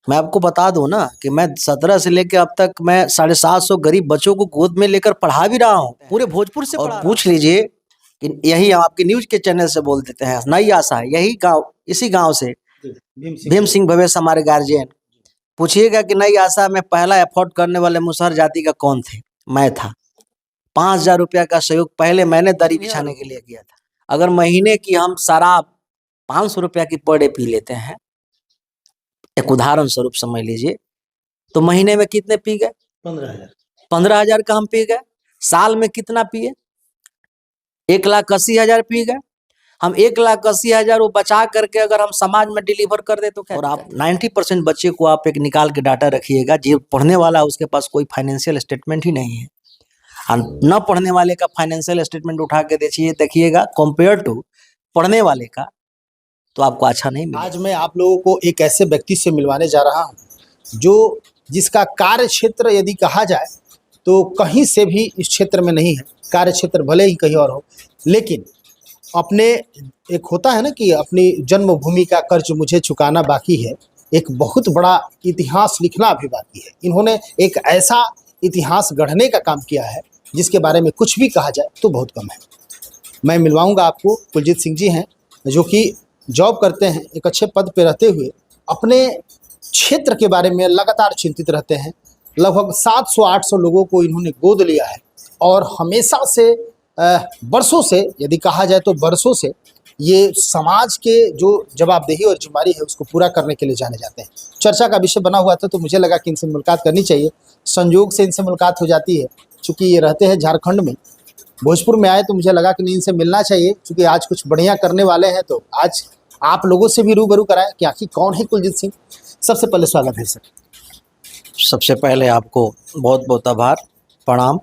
मैं आपको बता दूं ना कि मैं 17 से लेकर अब तक मैं 750 गरीब बच्चों को गोद में लेकर पढ़ा भी रहा हूँ, पूरे भोजपुर से। और पूछ लीजिए कि यही हम आपके न्यूज के चैनल से बोल देते हैं, नई आशा है यही गांव, इसी गांव से भीम सिंह भवेश हमारे गार्जियन। पूछिएगा कि नई आशा में पहला अफोर्ड करने वाले मुसहर जाति का कौन थे? मैं था। 5,000 रुपया का सहयोग पहले मैंने दरी बिछाने के लिए किया था। अगर महीने की हम शराब 500 रुपया की पर डे पी लेते हैं, एक उदाहरण स्वरूप समझ लीजिए, तो महीने में कितने पी गए? 15,000। 15,000 का हम पी गए। साल में कितना पिए? 1,80,000 पी गए। हम 1,80,000 वो बचा करके अगर हम समाज में डिलीवर कर दे तो क्या? और आप 90% बच्चे को आप एक निकाल के डाटा रखिएगा, जो पढ़ने वाला है उसके पास कोई फाइनेंशियल स्टेटमेंट ही नहीं है। न पढ़ने वाले का फाइनेंशियल स्टेटमेंट उठा के देखिएगा कंपेयर टू पढ़ने वाले का, तो आपको अच्छा नहीं मिलेगा। आज मैं आप लोगों को एक ऐसे व्यक्ति से मिलवाने जा रहा हूं जो जिसका कार्य क्षेत्र यदि कहा जाए तो कहीं से भी इस क्षेत्र में नहीं है। कार्य क्षेत्र भले ही कहीं और हो, लेकिन अपने एक होता है ना कि अपनी जन्मभूमि का कर्ज मुझे चुकाना बाकी है, एक बहुत बड़ा इतिहास लिखना अभी बाकी है। इन्होंने एक ऐसा इतिहास गढ़ने का काम किया है जिसके बारे में कुछ भी कहा जाए तो बहुत कम है। मैं मिलवाऊंगा आपको, कुलजीत सिंह जी हैं जो कि जॉब करते हैं, एक अच्छे पद पे रहते हुए अपने क्षेत्र के बारे में लगातार चिंतित रहते हैं। लगभग 700-800 लोगों को इन्होंने गोद लिया है और हमेशा से वर्षों से, यदि कहा जाए तो वर्षों से, ये समाज के जो जवाबदेही और जिम्मेदारी है उसको पूरा करने के लिए जाने जाते हैं। चर्चा का विषय बना हुआ था तो मुझे लगा कि इनसे मुलाकात करनी चाहिए। संयोग से इनसे मुलाकात हो जाती है, चूँकि ये रहते हैं झारखंड में, भोजपुर में आए तो मुझे लगा कि नहीं, इनसे मिलना चाहिए, क्योंकि आज कुछ बढ़िया करने वाले हैं। तो आज आप लोगों से भी रूबरू कराएं कि आखिर कौन है कुलजीत सिंह। सबसे पहले स्वागत है सर। सबसे पहले आपको बहुत बहुत आभार, प्रणाम,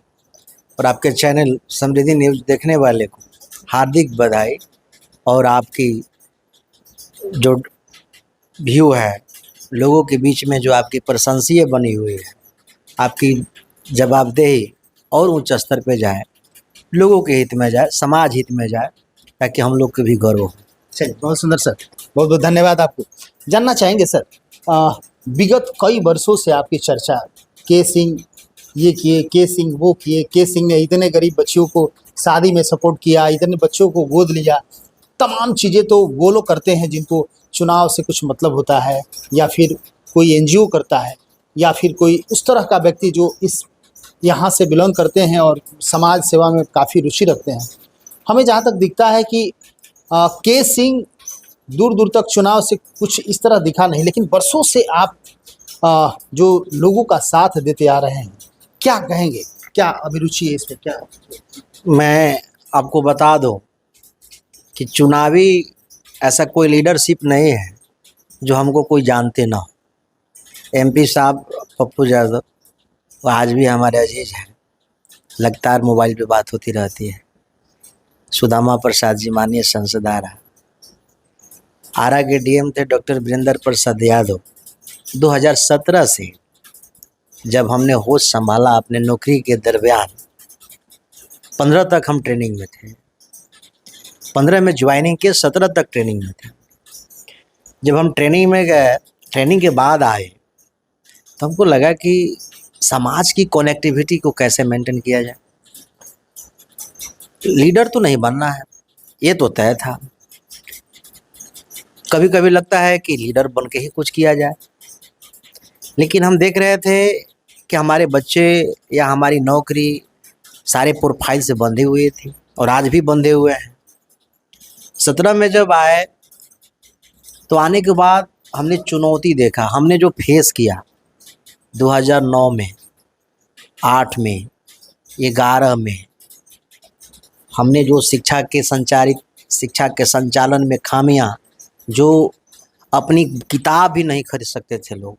और आपके चैनल समृद्धि न्यूज देखने वाले को हार्दिक बधाई। और आपकी जो व्यू है लोगों के बीच में, जो आपकी प्रशंसीय बनी हुई है, आपकी जवाबदेही और उच्च स्तर पे जाए, लोगों के हित में जाए, समाज हित में जाए, ताकि हम लोग को भी गर्व हो। चलिए, बहुत सुंदर सर, बहुत बहुत धन्यवाद आपको। जानना चाहेंगे सर, विगत कई वर्षों से आपकी चर्चा, के सिंह ये किए, के सिंह वो किए, के सिंह ने इतने गरीब बच्चियों को शादी में सपोर्ट किया, इतने बच्चों को गोद लिया, तमाम चीज़ें तो वो लोग करते हैं जिनको चुनाव से कुछ मतलब होता है, या फिर कोई एनजीओ करता है, या फिर कोई उस तरह का व्यक्ति जो इस यहाँ से बिलोंग करते हैं और समाज सेवा में काफ़ी रुचि रखते हैं। हमें जहाँ तक दिखता है कि के सिंह दूर दूर तक चुनाव से कुछ इस तरह दिखा नहीं, लेकिन वर्षों से आप जो लोगों का साथ देते आ रहे हैं, क्या कहेंगे, क्या अभिरुचि है इसमें, क्या? मैं आपको बता दूं कि चुनावी ऐसा कोई लीडरशिप नहीं है जो हमको कोई जानते ना हो। एमपी साहब पप्पू यादव वो आज भी हमारे अजीज हैं, लगातार मोबाइल पे बात होती रहती है। सुदामा प्रसाद जी माननीय सांसद आरा के डीएम थे डॉक्टर वीरेंद्र प्रसाद यादव। 2017 से जब हमने होश संभाला अपने नौकरी के दरमियान, 15 तक हम ट्रेनिंग में थे, 15 में ज्वाइनिंग के 17 तक ट्रेनिंग में थे। जब हम ट्रेनिंग में गए, ट्रेनिंग के बाद आए, तो हमको लगा कि समाज की कनेक्टिविटी को कैसे मेंटेन किया जाए। लीडर तो नहीं बनना है, ये तो तय था। कभी कभी लगता है कि लीडर बन के ही कुछ किया जाए, लेकिन हम देख रहे थे कि हमारे बच्चे या हमारी नौकरी सारे प्रोफाइल से बंधे हुए थी, और आज भी बंधे हुए हैं। 17 में जब आए तो आने के बाद हमने चुनौती देखा, हमने जो फेस किया 2009 में, 8 में, 11 में, हमने जो शिक्षा के संचालन में खामियां, जो अपनी किताब भी नहीं खरीद सकते थे लोग,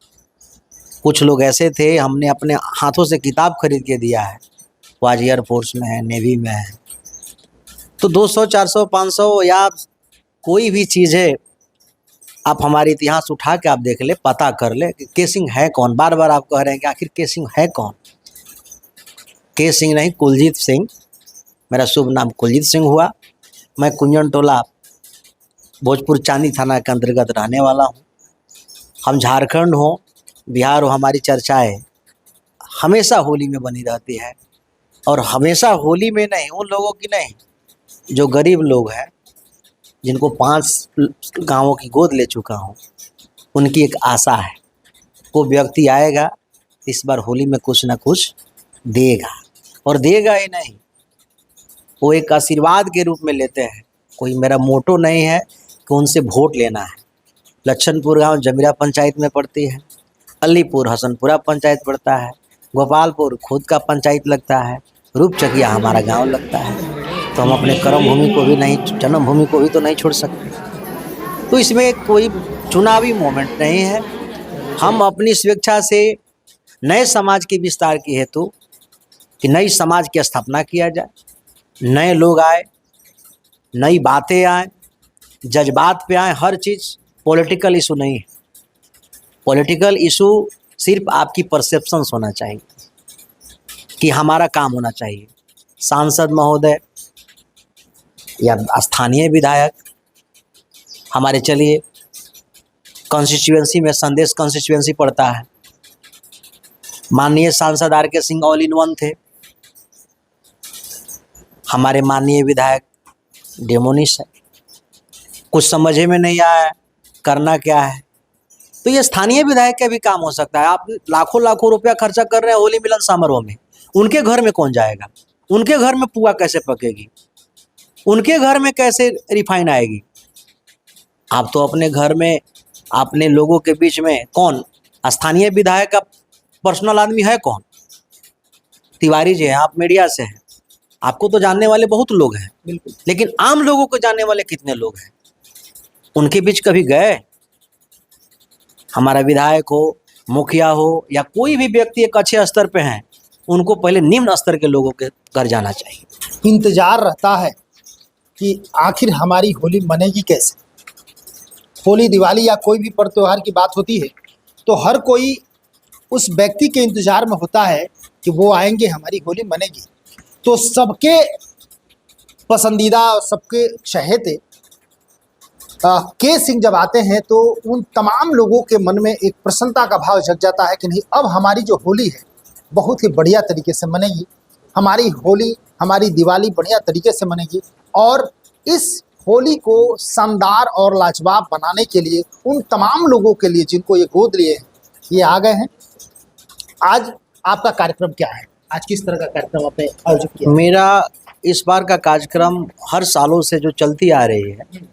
कुछ लोग ऐसे थे, हमने अपने हाथों से किताब खरीद के दिया है, वो आज एयरफोर्स में है, नेवी में है। तो 200, 400, 500 या कोई भी चीज़ है, आप हमारे इतिहास उठा के आप देख ले, पता कर ले कि के सिंह है कौन। बार बार आप कह रहे हैं कि आखिर के सिंह है कौन। के सिंह नहीं, कुलजीत सिंह, मेरा शुभ नाम कुलजीत सिंह हुआ। मैं कुंजन टोला भोजपुर चांदी थाना के अंतर्गत रहने वाला हूँ। हम झारखंड हों बिहार और हमारी चर्चाएं हमेशा होली में बनी रहती है। और हमेशा होली में नहीं, उन लोगों की नहीं जो गरीब लोग हैं, जिनको 5 गाँवों की गोद ले चुका हूँ, उनकी एक आशा है। वो व्यक्ति आएगा इस बार होली में कुछ ना कुछ देगा, और देगा ही नहीं, वो एक आशीर्वाद के रूप में लेते हैं। कोई मेरा मोटो नहीं है कि उनसे वोट लेना है। लच्छनपुर गांव जमीरा पंचायत में पड़ती है, अलीपुर हसनपुरा पंचायत पड़ता है, गोपालपुर खुद का पंचायत लगता है, रूपचकिया हमारा गांव लगता है। तो हम अपने कर्म भूमि को भी नहीं, जन्म भूमि को भी तो नहीं छोड़ सकते। तो इसमें कोई चुनावी मोमेंट नहीं है। हम अपनी स्वेच्छा से नए समाज के विस्तार की हेतु कि नई समाज की स्थापना किया जाए, नए लोग आए, नई बातें आए, जज्बात पे आए। हर चीज़ पॉलिटिकल इशू नहीं है। पॉलिटिकल इशू सिर्फ आपकी परसेप्शंस होना चाहिए कि हमारा काम होना चाहिए। सांसद महोदय या स्थानीय विधायक हमारे, चलिए कॉन्स्टिट्यूएंसी में संदेश कॉन्स्टिट्यूएंसी पड़ता है, माननीय सांसद RK. Singh all in one थे, हमारे माननीय विधायक डेमोनिस है। कुछ समझ में नहीं आया करना क्या है, तो ये स्थानीय विधायक का भी काम हो सकता है। आप लाखों लाखों रुपया खर्चा कर रहे हैं होली मिलन समारोह में, उनके घर में कौन जाएगा? उनके घर में पुआ कैसे पकेगी? उनके घर में कैसे रिफाइन आएगी? आप तो अपने घर में, अपने लोगों के बीच में कौन स्थानीय विधायक का पर्सनल आदमी है? कौन? तिवारी जी हैं, आप मीडिया से हैं, आपको तो जानने वाले बहुत लोग हैं, बिल्कुल। लेकिन आम लोगों को जानने वाले कितने लोग हैं? उनके बीच कभी गए? हमारा विधायक हो, मुखिया हो, या कोई भी व्यक्ति एक अच्छे स्तर पे हैं, उनको पहले निम्न स्तर के लोगों के घर जाना चाहिए। इंतजार रहता है कि आखिर हमारी होली मनेगी कैसे। होली, दिवाली या कोई भी पर्व त्योहार की बात होती है तो हर कोई उस व्यक्ति के इंतजार में होता है कि वो आएंगे, हमारी होली मनेगी। तो सबके पसंदीदा और सबके चहेते के सिंह जब आते हैं तो उन तमाम लोगों के मन में एक प्रसन्नता का भाव जग जाता है कि नहीं, अब हमारी जो होली है बहुत ही बढ़िया तरीके से मनेगी, हमारी होली, हमारी दिवाली बढ़िया तरीके से मनेगी। और इस होली को शानदार और लाजवाब बनाने के लिए उन तमाम लोगों के लिए जिनको ये गोद लिए हैं, ये आ गए हैं। आज आपका कार्यक्रम क्या है? आज किस तरह का कार्यक्रम आपने आयोजित किया? मेरा इस बार का कार्यक्रम हर सालों से जो चलती आ रही है,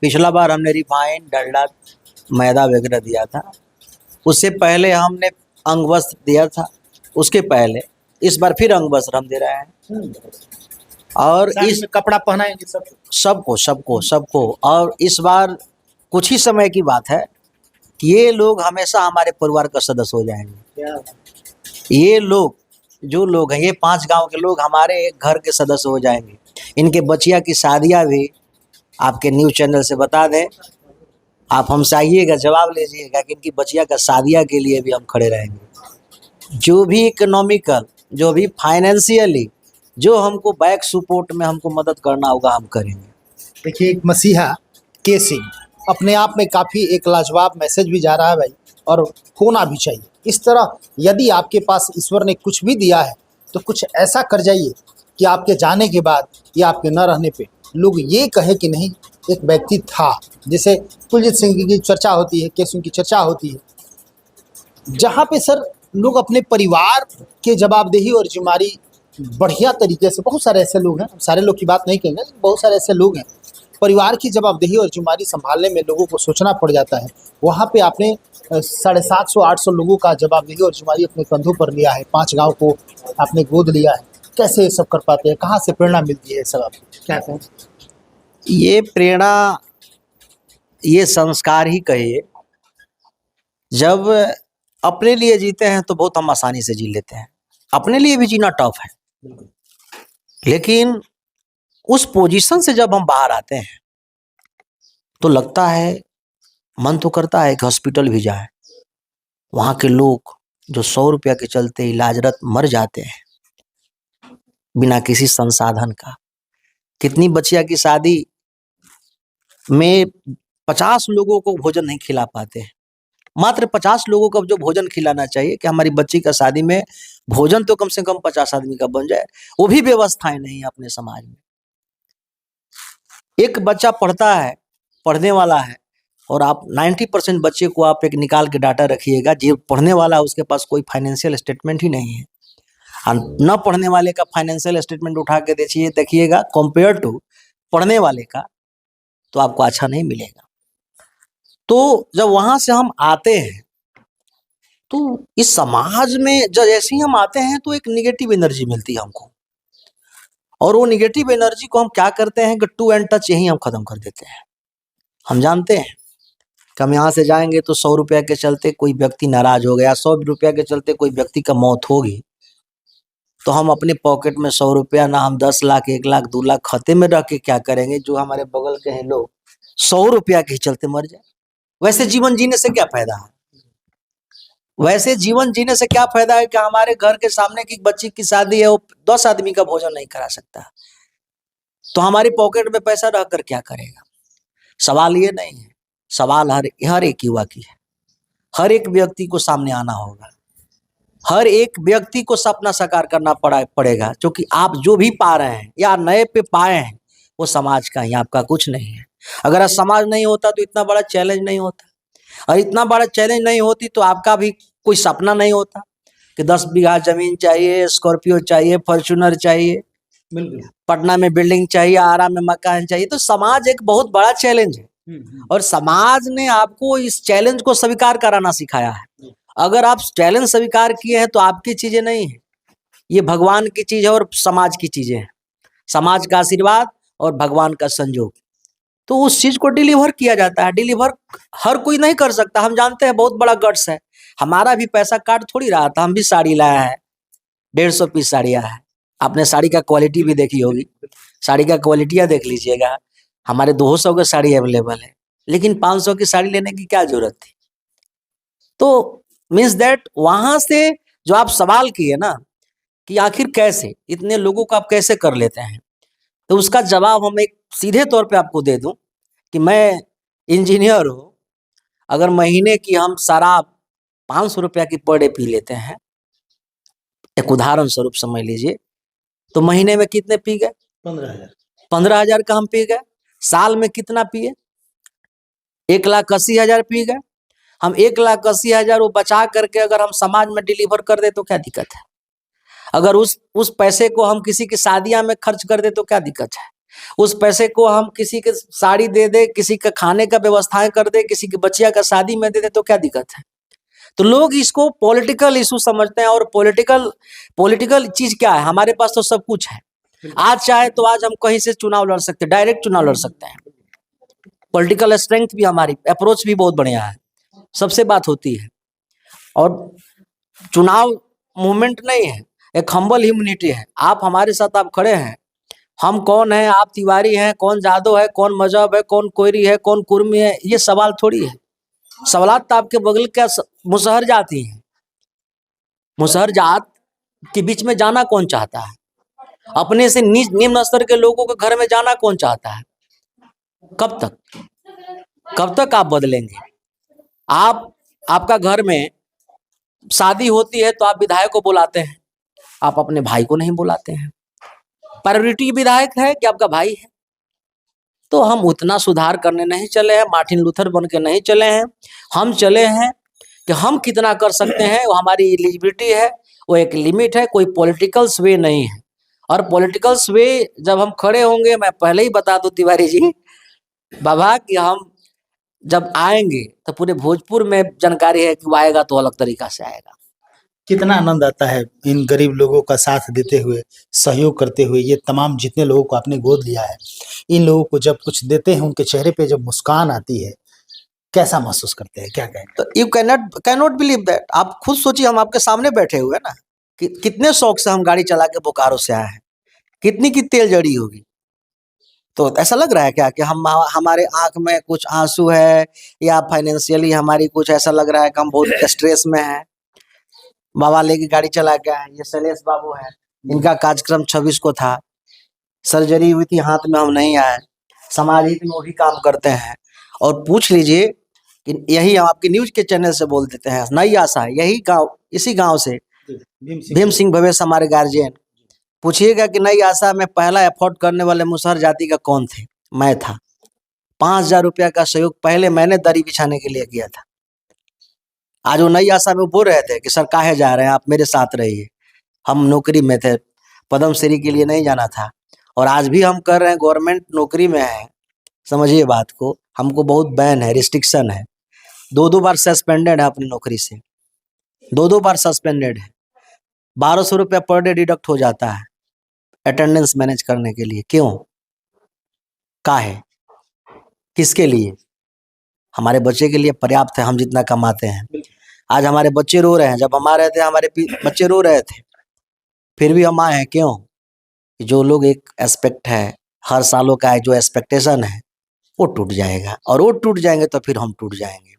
पिछला बार हमने रिफाइन, डलडा, मैदा वगैरह दिया था, उससे पहले हमने अंग वस्त्र दिया था, उसके पहले इस बार फिर अंग वस्त्र हम दे रहे हैं। और इस कपड़ा पहनाएंगे सबको। और इस बार कुछ ही समय की बात है कि ये लोग हमेशा हमारे परिवार का सदस्य हो जाएंगे। ये लोग, जो लोग हैं, ये 5 गांव के लोग हमारे एक घर के सदस्य हो जाएंगे। इनके बचिया की शादियां भी आपके न्यूज़ चैनल से बता दें, आप हमसे आइएगा, जवाब लीजिएगा कि इनकी बचिया का शादियां के लिए भी हम खड़े रहेंगे। जो भी इकोनॉमिकल, जो भी फाइनेंशियली, जो हमको बैक सपोर्ट में हमको मदद करना होगा, हम करेंगे। देखिए, एक मसीहा के सिंह अपने आप में काफ़ी एक लाजवाब मैसेज भी जा रहा है भाई, और होना भी चाहिए। इस तरह यदि आपके पास ईश्वर ने कुछ भी दिया है तो कुछ ऐसा कर जाइए कि आपके जाने के बाद या आपके न रहने पे लोग ये कहे कि नहीं, एक व्यक्ति था। जैसे कुलजीत सिंह की चर्चा होती है, के सिंह की चर्चा होती है, जहाँ पे सर लोग अपने परिवार के जवाबदेही और जिम्मेदारी बढ़िया तरीके से, बहुत सारे ऐसे लोग हैं, सारे लोग की बात नहीं कहेंगे, बहुत सारे ऐसे लोग हैं, परिवार की जवाबदेही और जिम्मेदारी संभालने में लोगों को सोचना पड़ जाता है। वहाँ पे आपने 750-800 लोगों का जवाबदेही और जिम्मेदारी अपने कंधों पर लिया है, 5 गांव को आपने गोद लिया है। कैसे ये सब कर पाते हैं? कहाँ से प्रेरणा मिलती है? सब आपको क्या कहें? ये प्रेरणा, ये संस्कार ही कहिए। जब अपने लिए जीते हैं तो बहुत हम आसानी से जी लेते हैं, अपने लिए भी जीना टफ है, लेकिन उस पोजीशन से जब हम बाहर आते हैं तो लगता है, मन तो करता है कि हॉस्पिटल भी जाए। वहाँ के लोग जो 100 रुपया के चलते इलाजरत मर जाते हैं बिना किसी संसाधन का। कितनी बच्चिया की शादी में 50 लोगों को भोजन नहीं खिला पाते हैं, मात्र 50 लोगों को जो भोजन खिलाना चाहिए कि हमारी बच्ची का शादी में भोजन तो कम से कम 50 आदमी का बन जाए, वो भी व्यवस्थाएं नहीं है अपने समाज में। एक बच्चा पढ़ता है, पढ़ने वाला है, और आप 90% बच्चे को आप एक निकाल के डाटा रखिएगा, जो पढ़ने वाला है उसके पास कोई फाइनेंशियल स्टेटमेंट ही नहीं है, और न पढ़ने वाले का फाइनेंशियल स्टेटमेंट उठा के देखिएगा कंपेयर टू पढ़ने वाले का, तो आपको अच्छा नहीं मिलेगा। तो जब वहां से हम आते हैं तो इस समाज में जब जैसे ही हम आते हैं तो एक निगेटिव एनर्जी मिलती है हमको, और वो निगेटिव एनर्जी को हम क्या करते हैं कि टू एंड टच यही हम खत्म कर देते हैं। हम जानते हैं कि हम यहाँ से जाएंगे तो 100 रुपया के चलते कोई व्यक्ति नाराज हो गया, 100 रुपया के चलते कोई व्यक्ति का मौत होगी, तो हम अपने पॉकेट में 100 रुपया ना हम 10 लाख 1 लाख 2 लाख खाते में रख के क्या करेंगे, जो हमारे बगल के हैं लोग 100 रुपया के चलते मर जाए। वैसे जीवन जीने से क्या फायदा है? वैसे जीवन जीने से क्या फायदा है कि हमारे घर के सामने की बच्ची की शादी है, वो 10 आदमी का भोजन नहीं करा सकता, तो हमारी पॉकेट में पैसा रहकर क्या करेगा? सवाल ये नहीं है, सवाल हर एक युवा की है। हर एक व्यक्ति को सामने आना होगा, हर एक व्यक्ति को सपना साकार करना पड़ेगा, क्योंकि आप जो भी पा रहे हैं या नए पे पाए हैं वो समाज का ही, आपका कुछ नहीं है। अगर समाज नहीं होता तो इतना बड़ा चैलेंज नहीं होता, और इतना बड़ा चैलेंज नहीं होती तो आपका भी कोई सपना नहीं होता कि 10 बीघा जमीन चाहिए, स्कॉर्पियो चाहिए, फॉर्च्यूनर चाहिए, बिल्कुल। पटना में बिल्डिंग चाहिए, आरा में मकान चाहिए। तो समाज एक बहुत बड़ा चैलेंज है, और समाज ने आपको इस चैलेंज को स्वीकार कराना सिखाया है। अगर आप चैलेंज स्वीकार किए हैं तो आपकी चीजें नहीं है, ये भगवान की चीज है और समाज की चीजें हैं, समाज का आशीर्वाद और भगवान का संयोग। तो उस चीज को डिलीवर किया जाता है। डिलीवर हर कोई नहीं कर सकता, हम जानते हैं, बहुत बड़ा गट्स है। हमारा भी पैसा काट थोड़ी रहा था, हम भी साड़ी लाया है, 150 पीस साड़ी आया है। आपने साड़ी का क्वालिटी भी देखी होगी, साड़ी का क्वालिटियाँ देख लीजिएगा। हमारे 200 की साड़ी अवेलेबल है, लेकिन 500 की साड़ी लेने की क्या जरूरत थी? तो मीन्स दैट वहां से जो आप सवाल किए ना कि आखिर कैसे इतने लोगों को आप कैसे कर लेते हैं, तो उसका जवाब हम एक सीधे तौर पे आपको दे दूं कि मैं इंजीनियर हूं। अगर महीने की हम शराब 500 रुपया की पर डे पी लेते हैं, एक उदाहरण स्वरूप समझ लीजिए, तो महीने में कितने पी गए? 15,000 का हम पी गए। साल में कितना पिए? 1,80,000 पी गए। हम 1,80,000 वो बचा करके अगर हम समाज में डिलीवर कर दे तो क्या दिक्कत है? अगर उस पैसे को हम किसी की शादियां में खर्च कर दे तो क्या दिक्कत है? उस पैसे को हम किसी के साड़ी दे दे, किसी का खाने का व्यवस्थाएं कर दे, किसी की बच्चिया का शादी में दे दे तो क्या दिक्कत है? तो लोग इसको पॉलिटिकल इशू समझते हैं, और पॉलिटिकल चीज क्या है? हमारे पास तो सब कुछ है। आज चाहे तो आज हम कहीं से चुनाव लड़ सकते हैं, डायरेक्ट चुनाव लड़ सकते हैं। पॉलिटिकल स्ट्रेंथ भी, हमारी अप्रोच भी बहुत बढ़िया है, सबसे बात होती है। और चुनाव मूवमेंट नहीं है, एक हम्बल ह्यूमनिटी है। आप हमारे साथ आप खड़े हैं, हम कौन है, आप तिवारी हैं, कौन जादव है, कौन मजहब है, कौन कोयरी है, कौन कुर्मी है, ये सवाल थोड़ी है। सवालात तो आपके बगल क्या मुसहर जाती है, मुसहर जात के बीच में जाना कौन चाहता है? अपने से निम्न स्तर के लोगों के घर में जाना कौन चाहता है? कब तक आप बदलेंगे? आपका घर में शादी होती है तो आप विधायक को बुलाते हैं, आप अपने भाई को नहीं बुलाते हैं। प्रायोरिटी विधायक है कि आपका भाई है? तो हम उतना सुधार करने नहीं चले हैं, मार्टिन लूथर बन के नहीं चले हैं। हम चले हैं कि हम कितना कर सकते हैं, वो हमारी एलिजिबिलिटी है, वो एक लिमिट है, कोई पॉलिटिकल वे नहीं है। और पॉलिटिकल वे जब हम खड़े होंगे, मैं पहले ही बता दूं तिवारी जी बाबा कि हम जब आएंगे तो पूरे भोजपुर में जानकारी है कि वो आएगा तो अलग तरीका से आएगा। कितना आनंद आता है इन गरीब लोगों का साथ देते हुए, सहयोग करते हुए। ये तमाम जितने लोगों को आपने गोद लिया है, इन लोगों को जब कुछ देते हैं, उनके चेहरे पे जब मुस्कान आती है, कैसा महसूस करते हैं, क्या कहेंगे? तो यू कैनॉट बिलीव दैट। आप खुद सोचिए, हम आपके सामने बैठे हुए ना, कि कितने शौक से हम गाड़ी चला के बोकारो से आए हैं, कितनी की तेल जड़ी होगी। तो ऐसा लग रहा है क्या कि हमारे आंख में कुछ आंसू है, या फाइनेंशियली हमारी कुछ ऐसा लग रहा है कि हम बहुत स्ट्रेस में हैं? बाबा लेके गाड़ी चला के आए। ये शैलेश बाबू है, इनका कार्यक्रम 26 को था, सर्जरी हुई थी हाथ में, हम नहीं आए। समाज हित में वो भी काम करते हैं। और पूछ लीजिए कि यही हम आपकी न्यूज के चैनल से बोल देते हैं, नई आशा है, यही गांव, इसी गांव से भीम सिंह भवेश हमारे गार्जियन। पूछिएगा कि नई आशा में पहला अफोर्ड करने वाले मुसहर जाति का कौन थे? मैं था। 5,000 रुपया का सहयोग पहले मैंने दरी बिछाने के लिए किया था। आज वो नई आशा में बोल रहे थे कि सर काहे जा रहे हैं, आप मेरे साथ रहिए। हम नौकरी में थे, पद्म श्री के लिए नहीं जाना था, और आज भी हम कर रहे हैं, गवर्नमेंट नौकरी में है। समझिए बात को, हमको बहुत बैन है, रिस्ट्रिक्शन है। 2-2 बार सस्पेंडेड है अपनी नौकरी से, 2-2 बार सस्पेंडेड है। 1,200 रुपया पर डे डिडक्ट हो जाता है अटेंडेंस मैनेज करने के लिए। क्यों? काहे? किसके लिए? हमारे बच्चे के लिए पर्याप्त है, हम जितना कमाते हैं। आज हमारे बच्चे रो रहे हैं, जब हम आ रहे थे हमारे बच्चे रो रहे थे, फिर भी हम आए हैं। क्यों? जो लोग एक एस्पेक्ट है, हर सालों का जो एक्सपेक्टेशन है वो टूट जाएगा, और वो टूट जाएंगे तो फिर हम टूट जाएंगे।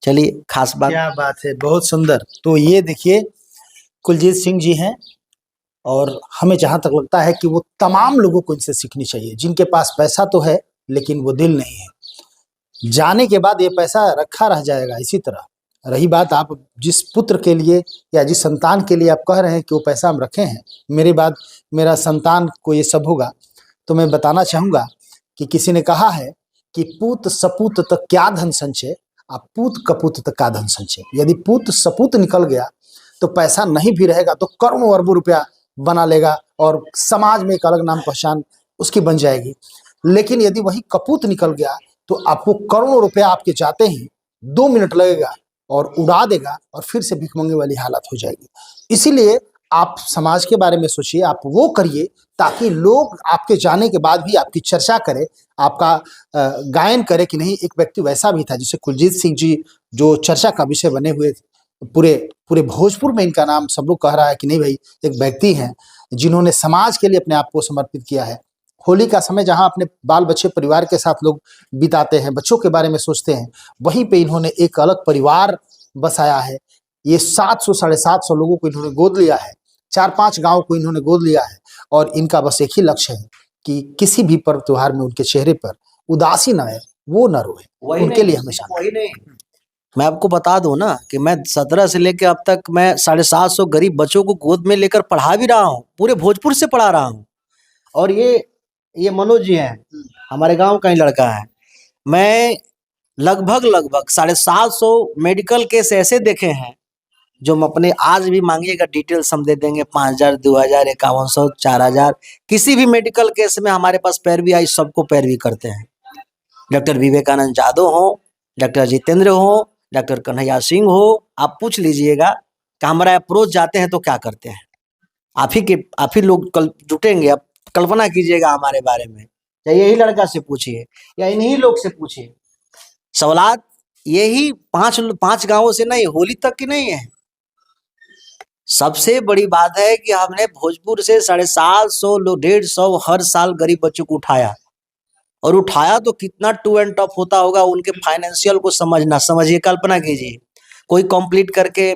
चलिए, खास बात। क्या बात है, बहुत सुंदर। तो ये देखिए कुलजीत सिंह जी हैं, और हमें जहां तक लगता है कि वो तमाम लोगों को इनसे सीखनी चाहिए, जिनके पास पैसा तो है लेकिन वो दिल नहीं है। जाने के बाद ये पैसा रखा रह जाएगा इसी तरह। रही बात आप जिस पुत्र के लिए या जिस संतान के लिए आप कह रहे हैं कि वो पैसा हम रखे हैं, मेरे बाद मेरा संतान को ये सब होगा, तो मैं बताना चाहूँगा कि किसी ने कहा है कि पूत सपूत तक क्या धन संचय, आप पूत कपूत तक का धन संचय। यदि पूत सपूत निकल गया तो पैसा नहीं भी रहेगा तो करोड़ों अरबों रुपया बना लेगा, और समाज में एक अलग नाम पहचान उसकी बन जाएगी। लेकिन यदि वही कपूत निकल गया तो आपको करोड़ों रुपया आपके जाते ही 2 मिनट लगेगा और उड़ा देगा, और फिर से भिखमंगे वाली हालत हो जाएगी। इसीलिए आप समाज के बारे में सोचिए, आप वो करिए ताकि लोग आपके जाने के बाद भी आपकी चर्चा करें, आपका गायन करे कि नहीं एक व्यक्ति वैसा भी था। जैसे कुलजीत सिंह जी जो चर्चा का विषय बने हुए थे, पूरे पूरे भोजपुर में इनका नाम सब लोग कह रहा है कि नहीं भाई एक व्यक्ति हैं जिन्होंने समाज के लिए अपने आप को समर्पित किया है। होली का समय जहां अपने बाल बच्चे परिवार के साथ लोग बिताते हैं, बच्चों के बारे में सोचते हैं, वहीं पे इन्होंने एक अलग परिवार बसाया है। ये 700 750 लोगों को इन्होंने गोद लिया है, 4-5 गांव को इन्होंने गोद लिया है, और इनका बस एक ही लक्ष्य है कि किसी भी पर्व त्योहार में उनके चेहरे पर उदासी न आए, वो न रोए, उनके लिए हमेशा। मैं आपको बता दूं ना कि मैं 17 से लेकर अब तक मैं 750 गरीब बच्चों को गोद में लेकर पढ़ा भी रहा हूँ, पूरे भोजपुर से पढ़ा रहा हूँ। और ये मनोज जी हैं, हमारे गांव का ही लड़का है। मैं लगभग 750 मेडिकल केस ऐसे देखे हैं जो हम अपने, आज भी मांगिएगा डिटेल्स हम दे देंगे, 5,000, 2,000, 5,100, 4,000। किसी भी मेडिकल केस में हमारे पास पैरवी आई, सबको पैरवी करते हैं। डॉक्टर विवेकानंद जादव हो, डॉक्टर जितेंद्र हो, डॉक्टर कन्हैया सिंह हो, आप पूछ लीजिएगा कि हमारा अप्रोच जाते हैं तो क्या करते हैं। आप ही लोग कल जुटेंगे। आप कल्पना कीजिएगा हमारे बारे में, या यही लड़का से पूछिए या इन्हीं लोग से पूछिए। सवालात यही 5 गांवों से नहीं, होली तक की नहीं है। सबसे बड़ी बात है कि हमने भोजपुर से 750 लोग, 150 हर साल गरीब बच्चों को उठाया, और उठाया तो कितना टू एंड टफ होता होगा, उनके फाइनेंशियल को समझिए, कल्पना कीजिए। कोई कंप्लीट करके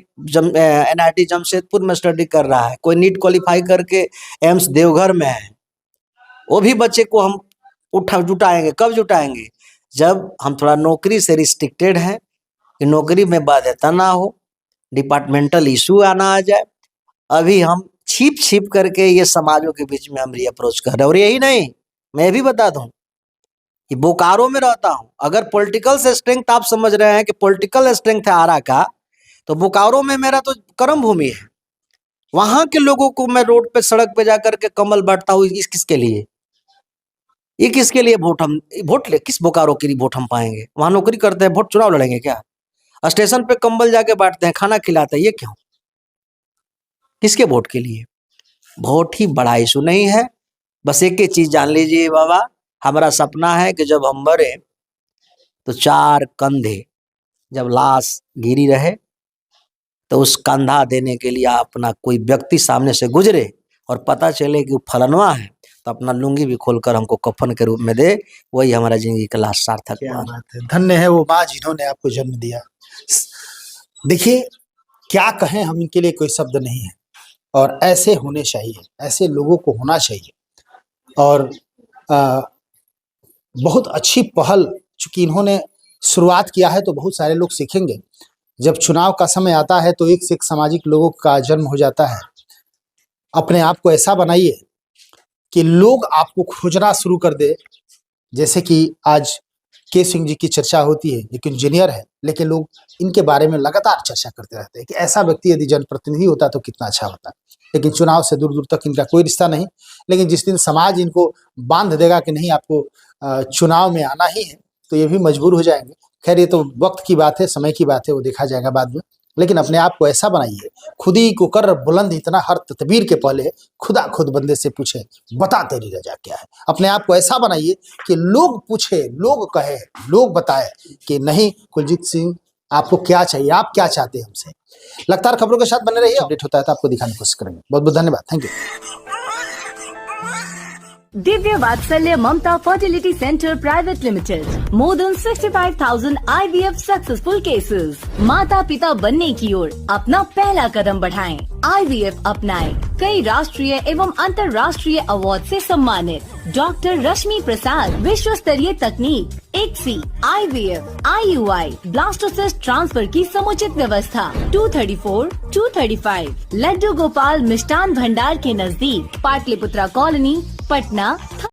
NIT जमशेदपुर में स्टडी कर रहा है, कोई नीट क्वालिफाई करके एम्स देवघर में है। वो भी बच्चे को हम जुटाएंगे। कब जुटाएंगे? जब हम थोड़ा नौकरी से रिस्ट्रिक्टेड हैं, कि नौकरी में बाध्यता ना हो, डिपार्टमेंटल इशू आना आ जाए। अभी हम छिप करके ये समाजों के बीच में हम अप्रोच कर रहे हैं। और यही नहीं, मैं भी बता दूं कि बोकारो में रहता हूं। अगर पॉलिटिकल से स्ट्रेंथ आप समझ रहे हैं कि पॉलिटिकल स्ट्रेंथ है आरा का, तो बोकारो में मेरा तो कर्म भूमि है। वहां के लोगों को मैं रोड पे, सड़क पे जाकर के कमल बांटता हूँ। इस किसके लिए? ये किसके लिए किस बोकारो के लिए वोट हम पाएंगे? वहां नौकरी करते हैं, वोट चुनाव लड़ेंगे क्या? स्टेशन पे कंबल जाके बांटते हैं, खाना खिलाते हैं, ये क्यों? किसके वोट के लिए? वोट ही बड़ा इशू नहीं है। बस एक ही चीज जान लीजिए बाबा, हमारा सपना है कि जब हम मरे तो 4 कंधे, जब लाश गिरी रहे तो उस कंधा देने के लिए अपना कोई व्यक्ति सामने से गुजरे और पता चले कि वो फलनवा है, तो अपना लुंगी भी खोलकर हमको कफन के रूप में दे। वही हमारा जिंदगी का लास्ट सार्थक। क्या बात है, धन्य है वो माँ जिन्होंने आपको जन्म दिया। देखिए क्या कहें, हम इनके लिए कोई शब्द नहीं है, और ऐसे होने चाहिए, ऐसे लोगों को होना चाहिए। और बहुत अच्छी पहल, चूंकि इन्होंने शुरुआत किया है तो बहुत सारे लोग सीखेंगे। जब चुनाव का समय आता है तो एक से एक सामाजिक लोगों का जन्म हो जाता है। अपने आप को ऐसा बनाइए कि लोग आपको खोजना शुरू कर दे। जैसे कि आज के सिंह जी की चर्चा होती है, एक इंजीनियर है, लेकिन लोग इनके बारे में लगातार चर्चा करते रहते हैं कि ऐसा व्यक्ति यदि जनप्रतिनिधि होता तो कितना अच्छा होता। लेकिन चुनाव से दूर दूर तक इनका कोई रिश्ता नहीं। लेकिन जिस दिन समाज इनको बांध देगा कि नहीं आपको चुनाव में आना ही है, तो ये भी मजबूर हो जाएंगे। खैर ये तो वक्त की बात है, समय की बात है, वो देखा जाएगा बाद में। लेकिन अपने आप को ऐसा बनाइए, खुद ही को कर बुलंद इतना, हर तदबीर के पहले खुदा खुद बंदे से पूछे बता तेरी रजा क्या है। अपने आप को ऐसा बनाइए कि लोग पूछे, लोग कहे, लोग बताए कि नहीं कुलजीत सिंह आपको क्या चाहिए, आप क्या चाहते हैं हमसे। लगातार खबरों के साथ बने रहिए, अपडेट होता है तो आपको दिखाने की कोशिश करेंगे। बहुत बहुत धन्यवाद, thank you. Divya Vatsalya Mamta fertility centre private limited, more than 65,000 IVF successful cases. माता पिता बनने की ओर अपना पहला कदम बढ़ाएं, IVF अपनाएं। कई राष्ट्रीय एवं अंतर्राष्ट्रीय अवार्ड से सम्मानित डॉक्टर रश्मि प्रसाद, विश्व स्तरीय तकनीक, ICSI, IVF, IUI, blastocyst transfer की समुचित व्यवस्था। 234, 235 लड्डू गोपाल मिष्ठान भंडार के नजदीक, पाटलिपुत्रा कॉलोनी, पटना